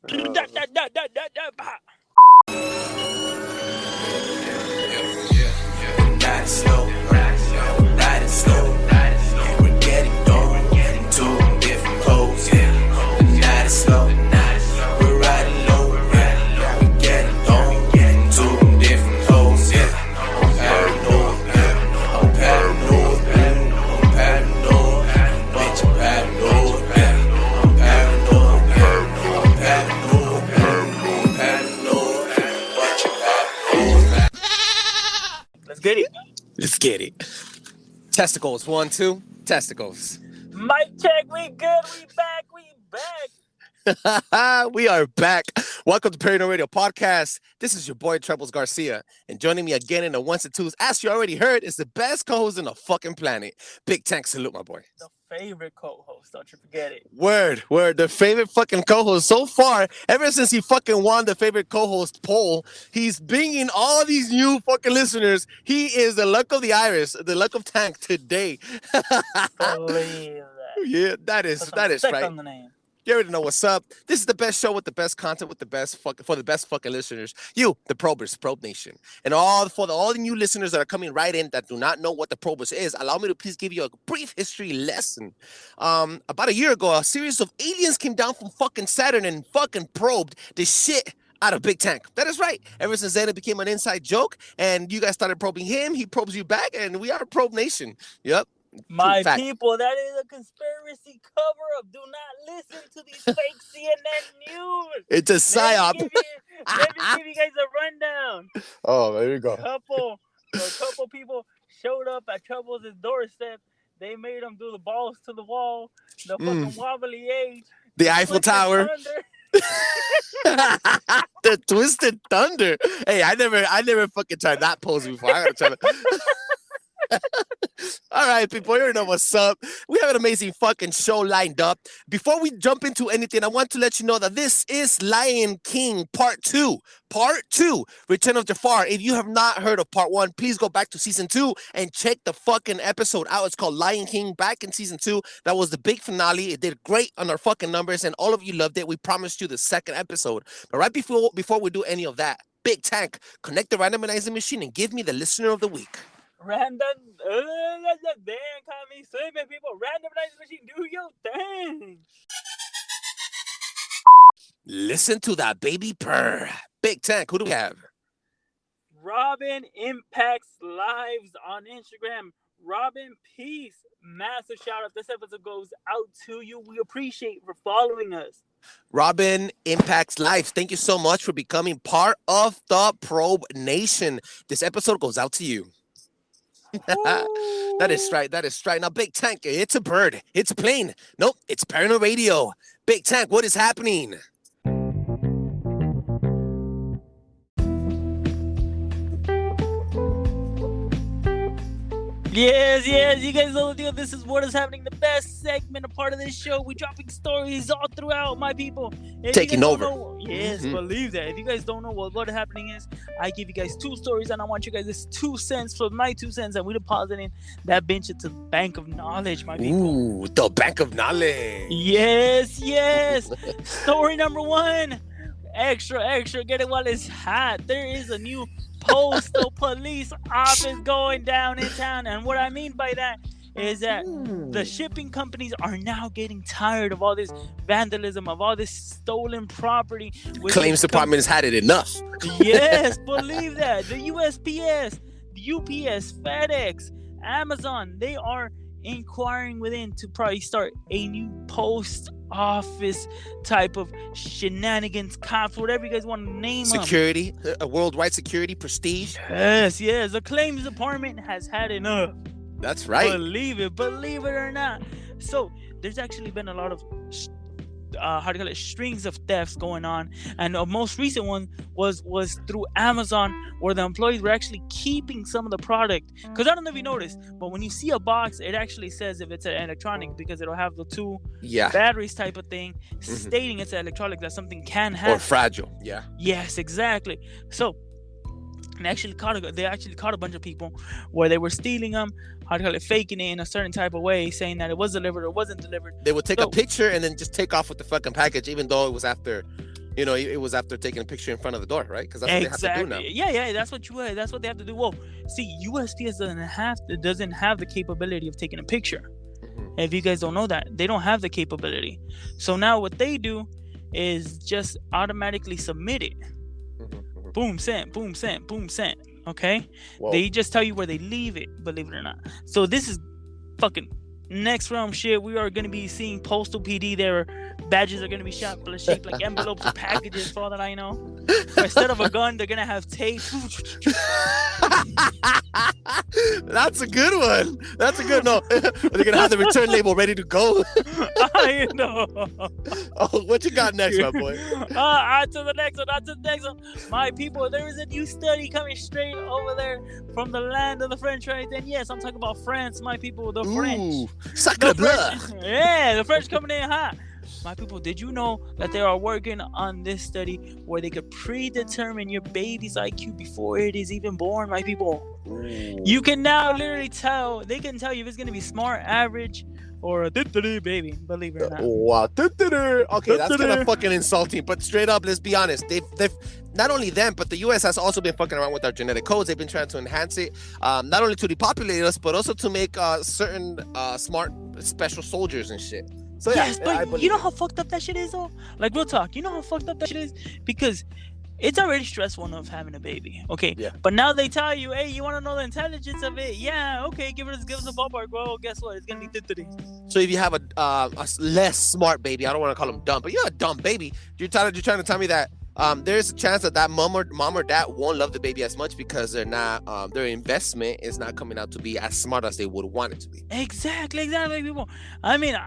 Not slow, not slow. And we're getting going into different codes. Not slow, we're riding low. We're getting going into different codes. I'm paranoid, I'm paranoid, I'm paranoid. Bitch, I'm paranoid, I'm paranoid, I'm paranoid, I'm paranoid. Bitch, I'm paranoid. Let's get it. Let's get it. Testicles, 1, 2. Testicles. Mic check. We good. We back. We are back. Welcome to Paranormal Radio Podcast. This is your boy Trebles Garcia, and joining me again in the ones and twos, as you already heard, is the best co-host on the fucking planet. Big tank salute, my boy. The favorite co-host. Don't you forget it. Word. The favorite fucking co-host so far. Ever since he fucking won the favorite co-host poll, he's bringing all these new fucking listeners. He is the luck of the iris, the luck of tank today. Believe that. Yeah, that is right. On the name. You already know what's up. This is the best show with the best content, with the best for the best fucking listeners. You, the Probers, Probe Nation, and all the new listeners that are coming right in that do not know what the Probers is. Allow me to please give you a brief history lesson. About a year ago, a series of aliens came down from fucking Saturn and fucking probed the shit out of Big Tank. That is right. Ever since then, it became an inside joke, and you guys started probing him. He probes you back, and we are Probe Nation. Yep. My people, that is a conspiracy cover-up. Do not listen to these fake CNN news. It's a psyop. Let me give you guys a rundown. Oh, there you go. A couple people showed up at Trebles' doorstep. They made him do the balls to the wall, the fucking wobbly age, the Eiffel Tower. The Twisted Thunder. Hey, I never fucking tried that pose before. I gotta try to. All right, people, you know what's up. We have an amazing fucking show lined up. Before we jump into anything, I want to let you know that this is Lion King Part 2. Part 2, Return of Jafar. If you have not heard of Part 1, please go back to Season 2 and check the fucking episode out. It's called Lion King, back in Season 2. That was the big finale. It did great on our fucking numbers, and all of you loved it. We promised you the second episode. But right before we do any of that, Big Tank, connect the randomizing machine and give me the listener of the week. Random, damn, call me slipping, people. Randomize machine, do your thing. Listen to that baby purr. Big Tank, who do we have? Robin impacts lives on Instagram. Robin, peace. Massive shout out. This episode goes out to you. We appreciate you for following us. Robin impacts lives. Thank you so much for becoming part of the Probe Nation. This episode goes out to you. That is right. Now, Big Tank, it's a bird. It's a plane. Nope, it's Paranormal Radio. Big Tank, what is happening? Yes, you guys know the deal. This is what is happening. The best segment, a part of this show. We're dropping stories all throughout, my people. Taking over. Believe that. If you guys don't know what is happening is, I give you guys 2 stories, and I want you guys this 2 cents for my 2 cents, and we depositing that bench into the bank of knowledge, my people. Ooh, the bank of knowledge. Yes. Story number 1. Extra, get it while it's hot. There is a new postal police office going down in town, and what I mean by that is that the shipping companies are now getting tired of all this vandalism, of all this stolen property. Claims department has had it enough. Yes, believe that. The USPS, the UPS, FedEx, Amazon, they are inquiring within to probably start a new post office type of shenanigans, cops, whatever you guys want to name security, a worldwide security prestige. Yes, the claims department has had enough. That's right. Believe it or not. So there's actually been a lot of strings of thefts going on, and the most recent one was through Amazon, where the employees were actually keeping some of the product. Because I don't know if you noticed, but when you see a box, it actually says if it's an electronic, because it'll have the 2 batteries type of thing, stating it's an electronic, that something can happen or fragile. Yes, exactly. So they actually caught a bunch of people where they were stealing them, faking it in a certain type of way, saying that it was delivered or wasn't delivered. They would take a picture and then just take off with the fucking package, even though it was after You know, it was after taking a picture in front of the door, right? Because that's what they have to do now. Yeah. That's what they have to do. Well, see, USPS doesn't have the capability of taking a picture. Mhm. If you guys don't know that, they don't have the capability. So now what they do is just automatically submit it. Mhm. Boom, sent. Boom, sent. Boom, sent. Okay. Whoa. They just tell you where they leave it. Believe it or not. So this is fucking next realm shit. We are going to be seeing Postal PD. Their badges are going to be shaped like envelopes or packages, for all that I know. Or instead of a gun, they're going to have tape. That's a good one. That's a good no. They're gonna have the return label ready to go. I know. Oh, what you got next, my boy? On to the next one. My people, there is a new study coming straight over there from the land of the French, right? And yes, I'm talking about France, my people, the French. Sacre bleu. Yeah, the French coming in hot. My people, did you know that they are working on this study where they could predetermine your baby's IQ before it is even born, my people? You can now literally tell, they can tell you if it's going to be smart, average, or a baby, believe it or not. Wow. Okay, that's kind of fucking insulting, but straight up, let's be honest. They've not only them, but the U.S. has also been fucking around with our genetic codes. They've been trying to enhance it, not only to depopulate us, but also to make certain smart special soldiers and shit. So yes, but you know how fucked up that shit is, though? Like, real talk, you know how fucked up that shit is? Because it's already stressful enough having a baby, okay? Yeah. But now they tell you, hey, you want to know the intelligence of it? Yeah, okay, give us a ballpark, bro. Guess what? It's gonna be 30. So if you have a less smart baby, I don't want to call him dumb, but you're a dumb baby. You're trying to tell me that there's a chance that mom or dad won't love the baby as much because they're not their investment is not coming out to be as smart as they would want it to be. Exactly, people. I mean,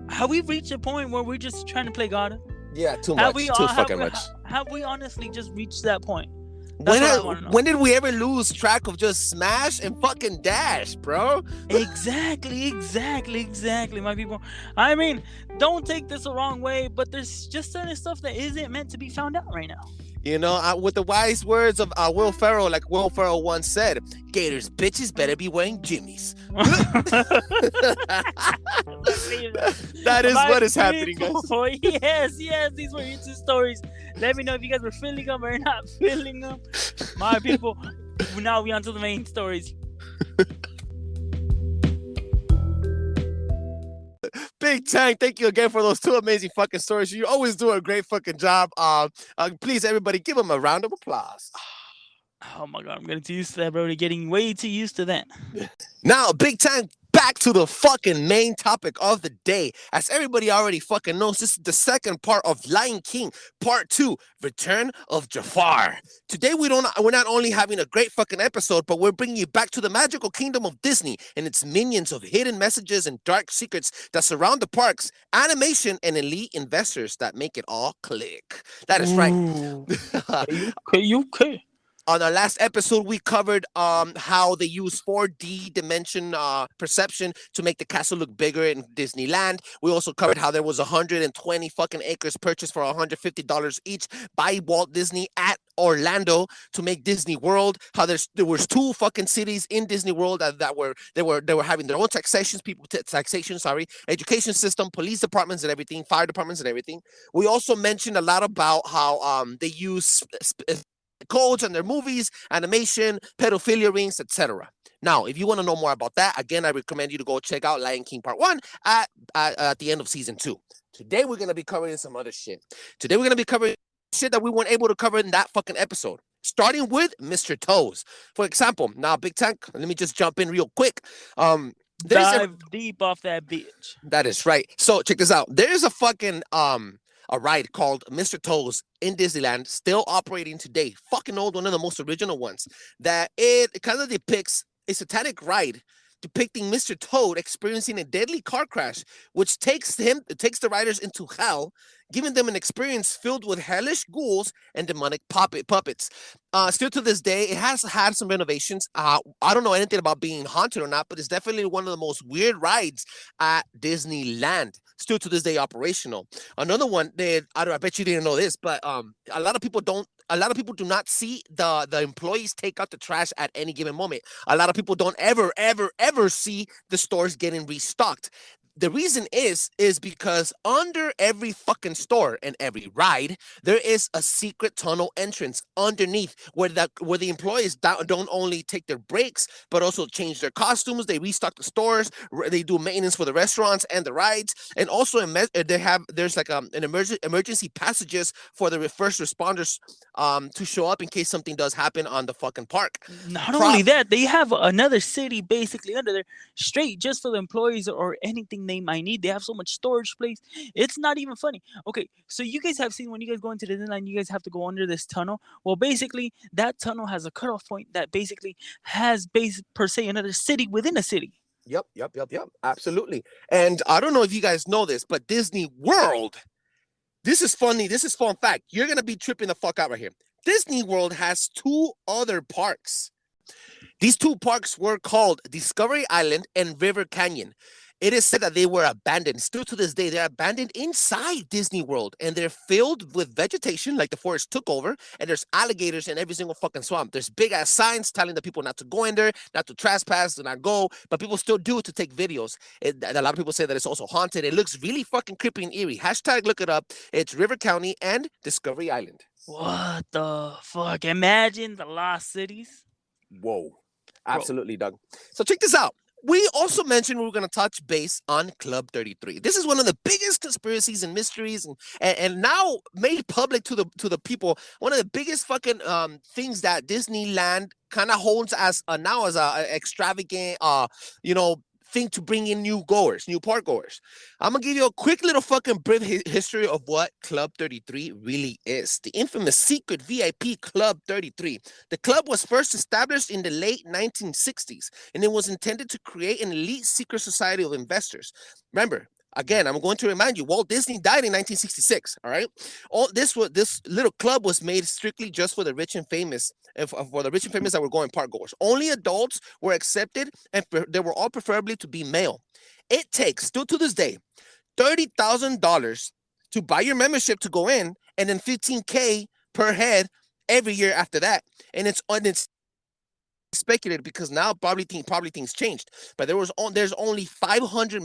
have we reached a point where we're just trying to play God? Yeah, too much. Too fucking much. Have we honestly just reached that point? When did we ever lose track of just smash and fucking dash, bro? Exactly, my people. I mean, don't take this the wrong way, but there's just certain stuff that isn't meant to be found out right now. You know, with the wise words of Will Ferrell, like Will Ferrell once said, Gators bitches better be wearing Jimmys. That is what is happening, guys. Yes, these were instant stories. Let me know if you guys were feeling them or not feeling them. My people, now we on to the main stories. Big Tank, thank you again for those two amazing fucking stories. You always do a great fucking job. Please, everybody, give him a round of applause. Oh my God, I'm getting too used to that, bro. They're getting way too used to that. Now, Big Tank, back to the fucking main topic of the day. As everybody already fucking knows, this is the second part of Lion King, Part 2, Return of Jafar. Today, we're not only having a great fucking episode, but we're bringing you back to the magical kingdom of Disney and its minions of hidden messages and dark secrets that surround the parks, animation, and elite investors that make it all click. That is right. Okay. On our last episode, we covered how they use 4D dimension perception to make the castle look bigger in Disneyland. We also covered how there was 120 fucking acres purchased for $150 each by Walt Disney at Orlando to make Disney World. How there was 2 fucking cities in Disney World that were having their own taxation education system, police departments and everything, fire departments and everything. We also mentioned a lot about how they use codes on their movies, animation, pedophilia rings, etc. Now, if you want to know more about that, again, I recommend you to go check out Lion King Part 1 at the end of Season 2. Today, we're going to be covering some other shit. Today, we're going to be covering shit that we weren't able to cover in that fucking episode. Starting with Mr. Toes. For example, now, Big Tank, let me just jump in real quick. Dive deep off that bitch. That is right. So, check this out. There's a fucking... a ride called Mr. Toes in Disneyland, still operating today. Fucking old, one of the most original ones. That it kind of depicts a satanic ride depicting Mr. Toad experiencing a deadly car crash, which takes the riders into hell, giving them an experience filled with hellish ghouls and demonic puppets. Still to this day, it has had some renovations. I don't know anything about being haunted or not, but it's definitely one of the most weird rides at Disneyland. Still to this day operational. Another one that I bet you didn't know this, but a lot of people do not see the employees take out the trash at any given moment. A lot of people don't ever see the stores getting restocked. The reason is because under every fucking store and every ride, there is a secret tunnel entrance underneath where the employees don't only take their breaks but also change their costumes. They restock the stores. They do maintenance for the restaurants and the rides, and also there's like an emergency passages for the first responders to show up in case something does happen on the fucking park. Not only that, they have another city basically under there, straight just for the employees or anything they might need. They have so much storage space. It's not even funny. Okay, so you guys have seen when you guys go into Disneyland, you guys have to go under this tunnel. Well, basically, that tunnel has a cutoff point that basically has per se another city within a city. Yep. Absolutely. And I don't know if you guys know this, but Disney World. This is funny. This is fun fact. You're gonna be tripping the fuck out right here. Disney World has two other parks. These two parks were called Discovery Island and River Canyon. It is said that they were abandoned. Still to this day, they're abandoned inside Disney World, and they're filled with vegetation, like the forest took over, and there's alligators in every single fucking swamp. There's big-ass signs telling the people not to go in there, not to trespass, to not go, but people still do it to take videos. A lot of people say that it's also haunted. It looks really fucking creepy and eerie. Hashtag look it up. It's River County and Discovery Island. What the fuck? Imagine the lost cities. Whoa. Absolutely, Doug. So check this out. We also mentioned we were going to touch base on Club 33. This is one of the biggest conspiracies and mysteries, and now made public to the people. One of the biggest fucking things that Disneyland kind of holds as now as a extravagant thing to bring in new park goers. I'm gonna give you a quick little fucking brief history of what Club 33 really is. The infamous secret VIP Club 33. The club was first established in the late 1960s, and it was intended to create an elite secret society of investors. Remember, again, I'm going to remind you, Walt Disney died in 1966. All right, this little club was made strictly just for the rich and famous. For the rich and famous that were going park goers. Only adults were accepted, and they were all preferably to be male. It takes, still to this day, $30,000 to buy your membership to go in, and then $15,000 per head every year after that. And it's speculated because now probably things changed. But there's only 500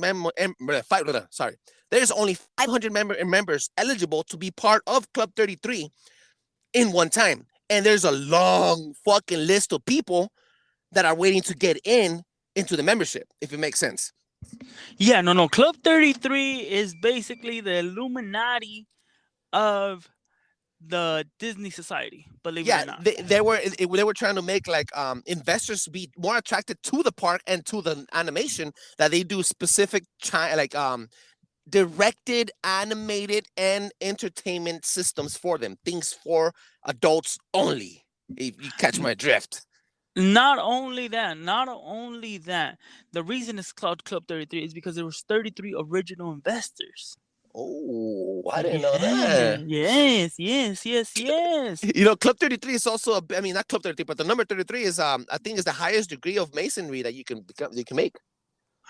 There's only 500 members eligible to be part of Club 33 in one time. And there's a long fucking list of people that are waiting to get into the membership, if it makes sense. Yeah, no. Club 33 is basically the Illuminati of the Disney Society. Believe it or not. They were trying to make like investors be more attracted to the park and to the animation that they do specific directed, animated, and entertainment systems for them. Things for adults only, if you catch my drift. Not only that, the reason it's called Club 33 is because there was 33 original investors. Oh, I didn't know that. Yes. You know, Club 33 is also, not Club 33, but the number 33 is, I think, is the highest degree of masonry that you can make.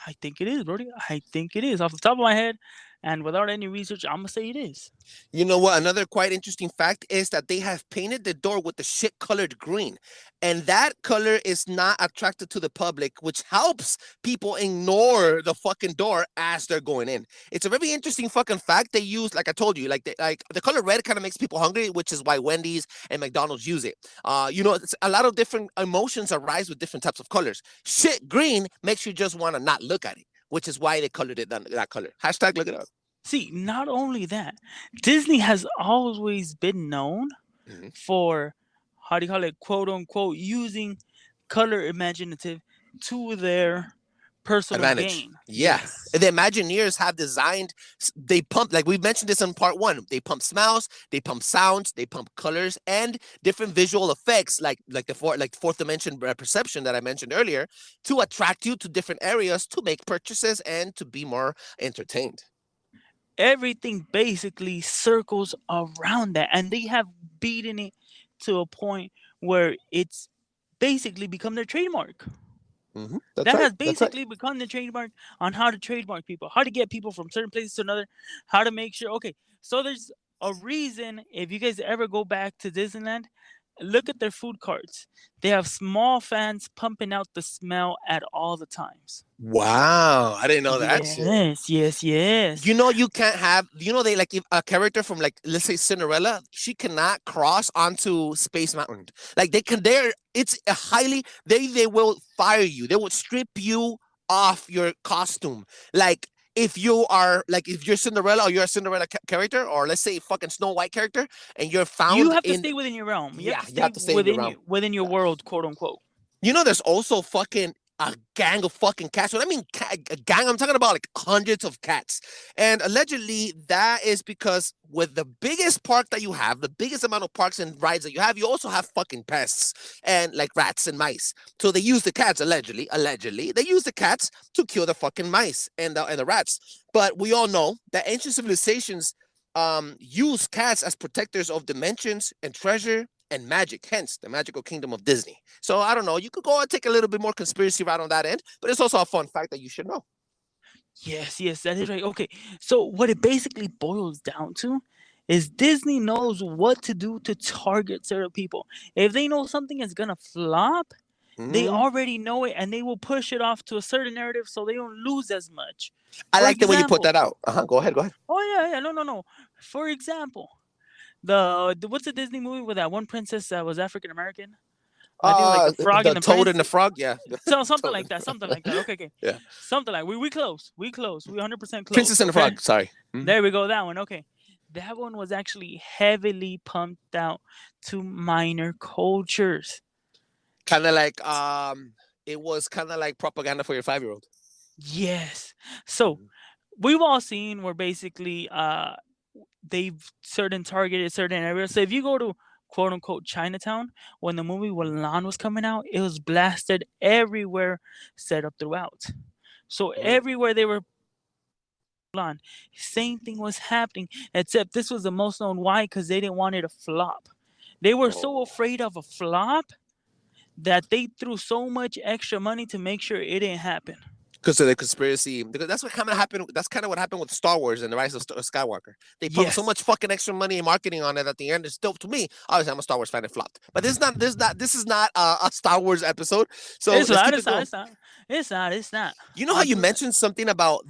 I think it is, Brody. I think it is. Off the top of my head, and without any research, I'm going to say it is. You know what? Another quite interesting fact is that they have painted the door with the shit-colored green. And that color is not attracted to the public, which helps people ignore the fucking door as they're going in. It's a very interesting fucking fact. They use, like I told you, the color red kind of makes people hungry, which is why Wendy's and McDonald's use it. It's a lot of different emotions arise with different types of colors. Shit green makes you just want to not look at it, which is why they colored it that color. Hashtag look it up. See, not only that, Disney has always been known for, how do you call it, quote unquote, using color imaginative to their personal advantage. Gain. Yes. The Imagineers have designed, they pump, like we mentioned this in part 1, they pump smells, they pump sounds, they pump colors, and different visual effects like fourth dimension perception that I mentioned earlier, to attract you to different areas to make purchases and to be more entertained. Everything basically circles around that, and they have beaten it to a point where it's basically become their trademark. That has basically become the trademark on how to trademark people, how to get people from certain places to another, how to make sure. Okay, so there's a reason, if you guys ever go back to Disneyland, look at their food carts. They have small fans pumping out the smell at all the times. Wow, I didn't know that shit. Yes. You know, you can't have, you know, they like if a character from like, let's say Cinderella, she cannot cross onto Space Mountain. Like they can, it's a highly, they will fire you. They will strip you off your costume. Like if you are, like if you're Cinderella or you're a Cinderella character, or let's say fucking Snow White character, and you're You found have to in, stay within your realm. You have yeah, to you stay have to stay in your realm. within your world, quote unquote. You know, there's also fucking a gang of fucking cats. When I mean a gang, I'm talking about like hundreds of cats. And allegedly, that is because with the biggest park that you have, the biggest amount of parks and rides that you have, you also have fucking pests and like rats and mice. So they use the cats, allegedly, they use the cats to kill the fucking mice and the rats. But we all know that ancient civilizations use cats as protectors of dimensions and treasure and magic, hence the magical kingdom of Disney. So I don't know, you could go and take a little bit more conspiracy route on that end, but it's also a fun fact that you should know. Yes, that is right. Okay, so what it basically boils down to is Disney knows what to do to target certain people. If they know something is gonna flop, they already know it, and they will push it off to a certain narrative so they don't lose as much. I like the way you put that out. Go ahead. Oh yeah, no. For example, the what's the Disney movie with that one princess that was African American? I think like the frog and the toad prince. and the frog, yeah. So something like that. Okay. Yeah. Something like we close. We 100% close. Princess and the Frog. Sorry. There we go. That one. Okay. That one was actually heavily pumped out to minor cultures. Kind of like it was kind of like propaganda for your 5-year-old. Yes. So we've all seen where basically they've targeted certain areas. So if you go to quote unquote Chinatown, when the movie Mulan was coming out, it was blasted everywhere, set up throughout. So everywhere they were Mulan, same thing was happening, except this was the most known. Why? Because they didn't want it to flop. They were so afraid of a flop that they threw so much extra money to make sure it didn't happen. Because of the conspiracy, because that's what kind of happened. That's kind of what happened with Star Wars and the Rise of Skywalker. They put so much fucking extra money and marketing on it at the end. It's dope to me. Obviously, I'm a Star Wars fan. It flopped, but this is not a Star Wars episode. So it's not. You know how you mentioned something about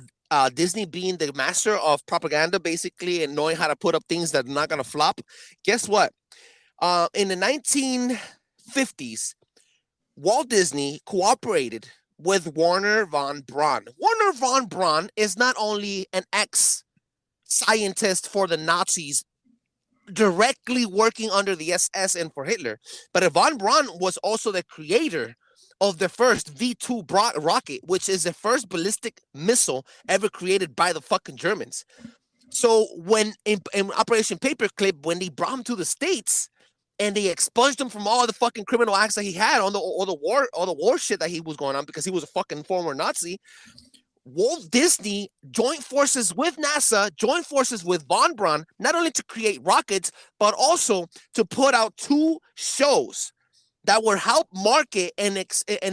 Disney being the master of propaganda, basically, and knowing how to put up things that are not gonna flop. Guess what? In the 1950s, Walt Disney cooperated with Warner von Braun. Warner von Braun is not only an ex-scientist for the Nazis directly working under the SS and for Hitler, but von Braun was also the creator of the first V2 rocket, which is the first ballistic missile ever created by the fucking Germans. So when in Operation Paperclip, when they brought him to the States, and they expunged him from all the fucking criminal acts that he had on all the war shit that he was going on because he was a fucking former Nazi. Walt Disney joined forces with NASA, joined forces with von Braun, not only to create rockets, but also to put out 2 shows that would help market and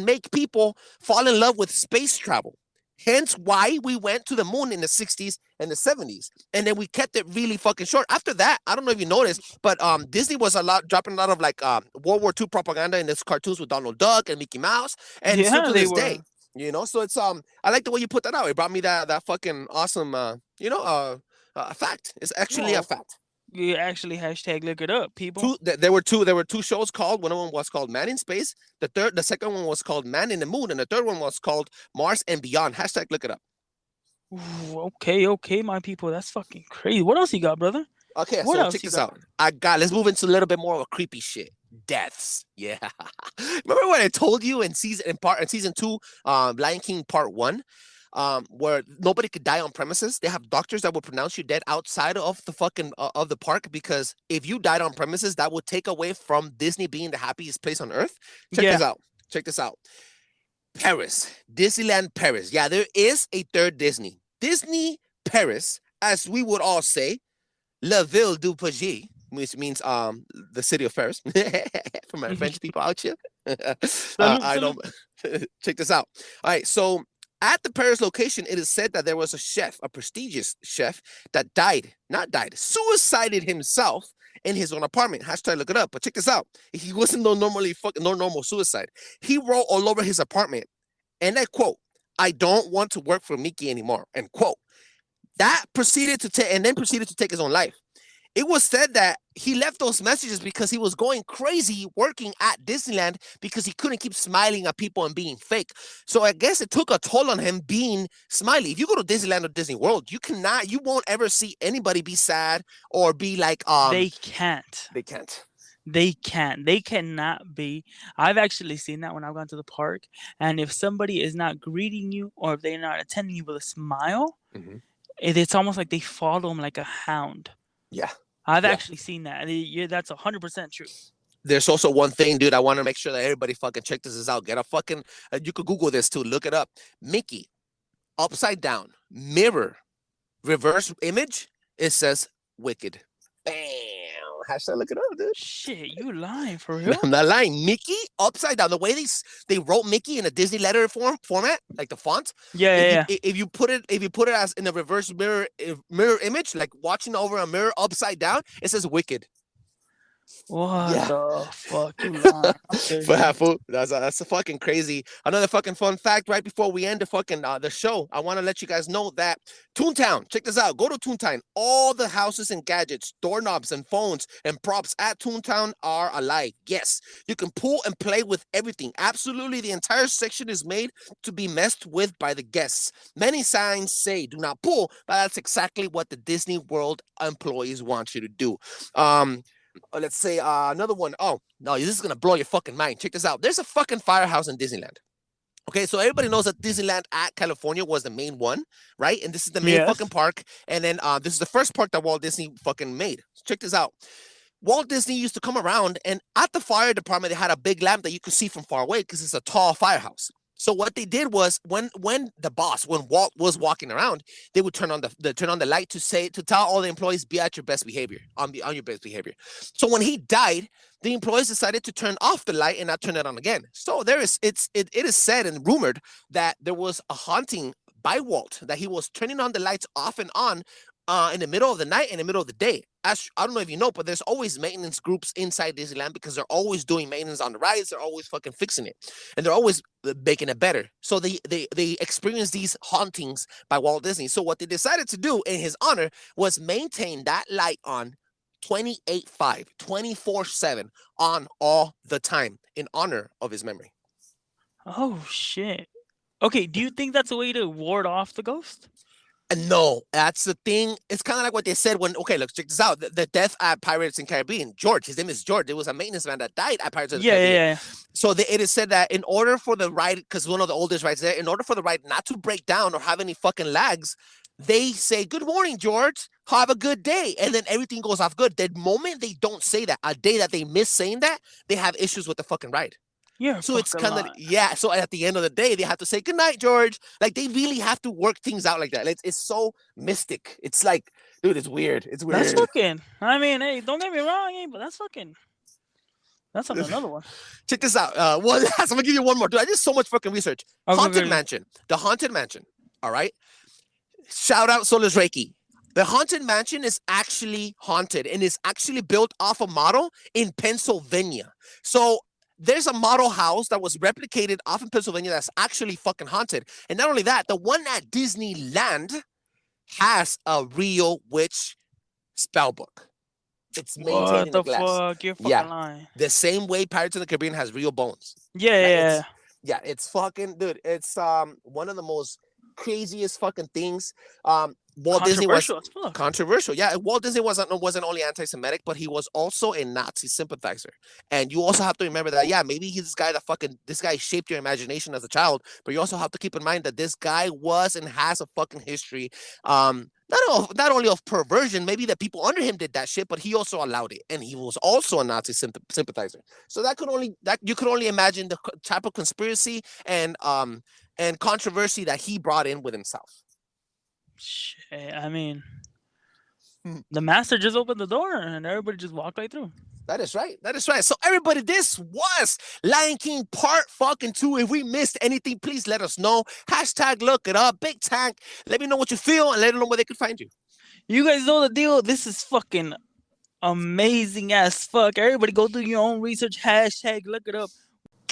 make people fall in love with space travel. Hence why we went to the moon in the 60s and the 70s. And then we kept it really fucking short. After that, I don't know if you noticed, but Disney was dropping a lot of like World War II propaganda in its cartoons with Donald Duck and Mickey Mouse. And still to this day, you know, so it's I like the way you put that out. It brought me that fucking awesome fact. It's actually a fact. You actually hashtag look it up, people. There were two shows called. One of them was called Man in Space. The second one was called Man in the Moon, and the third one was called Mars and Beyond. Hashtag look it up. Ooh, okay, my people. That's fucking crazy. What else you got, brother? Okay, so check this out. Let's move into a little bit more of a creepy shit. Deaths. Yeah. Remember what I told you in season 2, Lion King Part 1? Where nobody could die on premises. They have doctors that will pronounce you dead outside of the fucking of the park, because if you died on premises, that would take away from Disney being the happiest place on earth. Check this out. Paris, Disneyland Paris. Yeah, there is a third Disney. Disney Paris, as we would all say, La Ville du Paris, which means the city of Paris. For my French people out here. I don't. Check this out. All right, so at the Paris location, it is said that there was a prestigious chef that suicided himself in his own apartment. Hashtag look it up. But check this out. He wasn't no normal suicide. He wrote all over his apartment, and I quote, I don't want to work for Mickey anymore. End quote. That proceeded to take his own life. It was said that he left those messages because he was going crazy working at Disneyland because he couldn't keep smiling at people and being fake. So I guess it took a toll on him being smiley. If you go to Disneyland or Disney World, you won't ever see anybody be sad or be like They can't. They can't. They can't. They cannot be. I've actually seen that when I've gone to the park. And if somebody is not greeting you or if they're not attending you with a smile, it's almost like they follow them like a hound. Yeah. I've actually seen that. That's 100% true. There's also one thing, dude. I want to make sure that everybody fucking check this out. Get a fucking. You could Google this too. Look it up. Mickey, upside down, mirror, reverse image. It says wicked. Bam. Hashtag look it up, dude. Shit, you lying for real? I'm not lying. Mickey upside down. The way they wrote Mickey in a Disney letter format, like the font. Yeah. If you put it as in a reverse mirror image, like watching over a mirror upside down, it says wicked. What the fuck? You lying? Okay. That's a fucking crazy. Another fucking fun fact right before we end the fucking the show. I want to let you guys know that Toontown, check this out. Go to Toontown. All the houses and gadgets, doorknobs and phones and props at Toontown are alike. Yes, you can pull and play with everything. Absolutely, the entire section is made to be messed with by the guests. Many signs say do not pull, but that's exactly what the Disney World employees want you to do. Let's say another one. Oh, no, this is going to blow your fucking mind. Check this out. There's a fucking firehouse in Disneyland. Okay, so everybody knows that Disneyland at California was the main one, right? And this is the main fucking park. And then this is the first park that Walt Disney fucking made. So check this out. Walt Disney used to come around, and at the fire department, they had a big lamp that you could see from far away because it's a tall firehouse. So what they did was when Walt was walking around, they would turn on the light to tell all the employees be at your best behavior, on your best behavior. So when he died, the employees decided to turn off the light and not turn it on again. So it is said and rumored that there was a haunting by Walt, that he was turning on the lights off and on in the middle of the night and in the middle of the day. I don't know if you know, but there's always maintenance groups inside Disneyland because they're always doing maintenance on the rides. They're always fucking fixing it, and they're always making it better. So they experience these hauntings by Walt Disney. So what they decided to do in his honor was maintain that light on 28/5, 24/7 on all the time in honor of his memory. Oh shit. Okay, do you think that's a way to ward off the ghost? No, that's the thing. It's kind of like what they said when, okay, look, check this out. The death at Pirates in Caribbean, George, his name is George. There was a maintenance man that died at Pirates of the Caribbean. Yeah. So it is said that in order for the ride, because one of the oldest rides there, in order for the ride not to break down or have any fucking lags, they say, good morning, George. Have a good day. And then everything goes off good. The moment they don't say that, a day that they miss saying that, they have issues with the fucking ride. Yeah. So it's kind of, so at the end of the day, they have to say, good night, George. Like, they really have to work things out like that. It's so mystic. It's like, dude, it's weird. It's weird. That's fucking, I mean, hey, don't get me wrong, but that's on another one. Check this out. I'm going to give you one more. Dude, I did so much fucking research. Haunted Mansion. The Haunted Mansion. All right? Shout out Solis Reiki. The Haunted Mansion is actually haunted and is actually built off a model in Pennsylvania. So there's a model house that was replicated off in Pennsylvania that's actually fucking haunted. And not only that, the one at Disneyland has a real witch spell book. It's maintained in the glass. What the fuck? You're fucking lying. The same way Pirates of the Caribbean has real bones. Yeah. It's fucking, dude, it's one of the most craziest fucking things. Walt Disney was controversial. Yeah, Walt Disney wasn't only anti-Semitic, but he was also a Nazi sympathizer. And you also have to remember that, maybe he's this guy shaped your imagination as a child, but you also have to keep in mind that this guy was and has a fucking history, not only of perversion, maybe that people under him did that shit, but he also allowed it, and he was also a Nazi sympathizer. So you could only imagine the type of conspiracy and controversy that he brought in with himself. Shit, I mean, the master just opened the door and everybody just walked right through. That is right. So everybody, this was Lion King Part fucking 2. If we missed anything, please let us know. Hashtag look it up. Big Tank. Let me know what you feel and let them know where they can find you. You guys know the deal. This is fucking amazing as fuck. Everybody go do your own research. Hashtag look it up.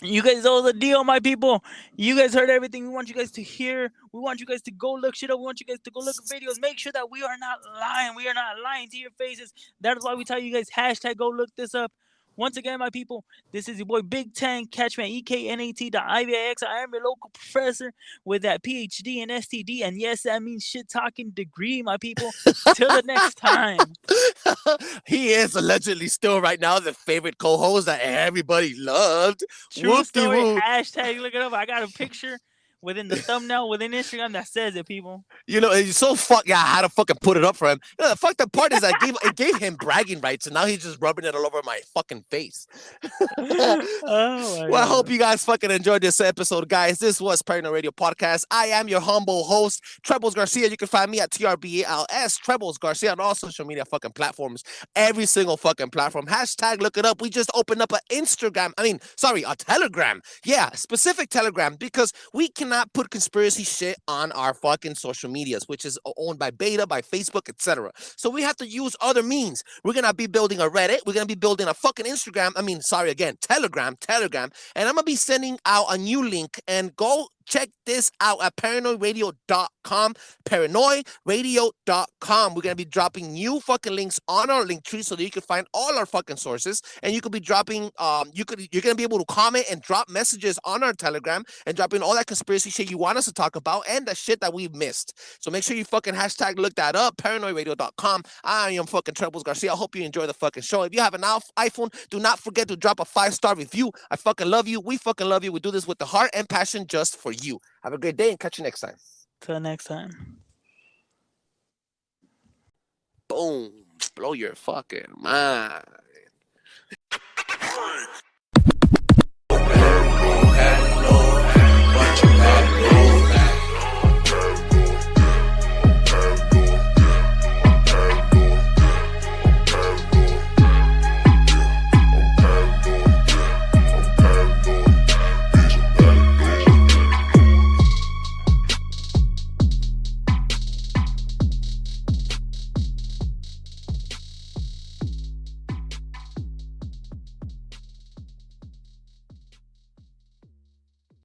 You guys know the deal, my people. You guys heard everything we want you guys to hear. We want you guys to go look shit up. We want you guys to go look at videos. Make sure that we are not lying. We are not lying to your faces. That is why we tell you guys, hashtag go look this up. Once again, my people, this is your boy Big Tank. Catch me at EKNAT.IVIX. I am your local professor with that PhD in STD. And yes, that means shit talking degree, my people. Till the next time. He is allegedly still right now the favorite co-host that everybody loved. True story. Whoop-de-whoop. Hashtag look it up. I got a picture within the thumbnail within Instagram that says it, people. You know, it's so Yeah, I had to fucking put it up for him. You know, the fucked up part is it gave him bragging rights, and now he's just rubbing it all over my fucking face. Oh my Well, I hope God. you guys fucking enjoyed this episode, guys. This was Parano Radio Podcast. I am your humble host, Trebles Garcia. You can find me at TRBALS, Trebles Garcia, on all social media fucking platforms. Every single fucking platform. Hashtag look it up. We just opened up an Instagram. A Telegram. Yeah, specific Telegram, because we cannot put conspiracy shit on our fucking social medias, which is owned by Beta, by Facebook, etc. So we have to use other means. We're gonna be building a Reddit. We're gonna be building a fucking Instagram. Telegram. And I'm gonna be sending out a new link, and go check this out at paranoidradio.com. Paranoidradio.com. We're gonna be dropping new fucking links on our link tree so that you can find all our fucking sources, and you could be dropping you're gonna be able to comment and drop messages on our Telegram and drop in all that conspiracy shit you want us to talk about and the shit that we've missed. So make sure you fucking hashtag look that up, paranoidradio.com. I am fucking Trebles Garcia. I hope you enjoy the fucking show. If you have an iPhone, do not forget to drop a 5-star review. I fucking love you. We fucking love you. We do this with the heart and passion just for you. Have a great day and catch you next time. Till next time. Boom. Blow your fucking mind.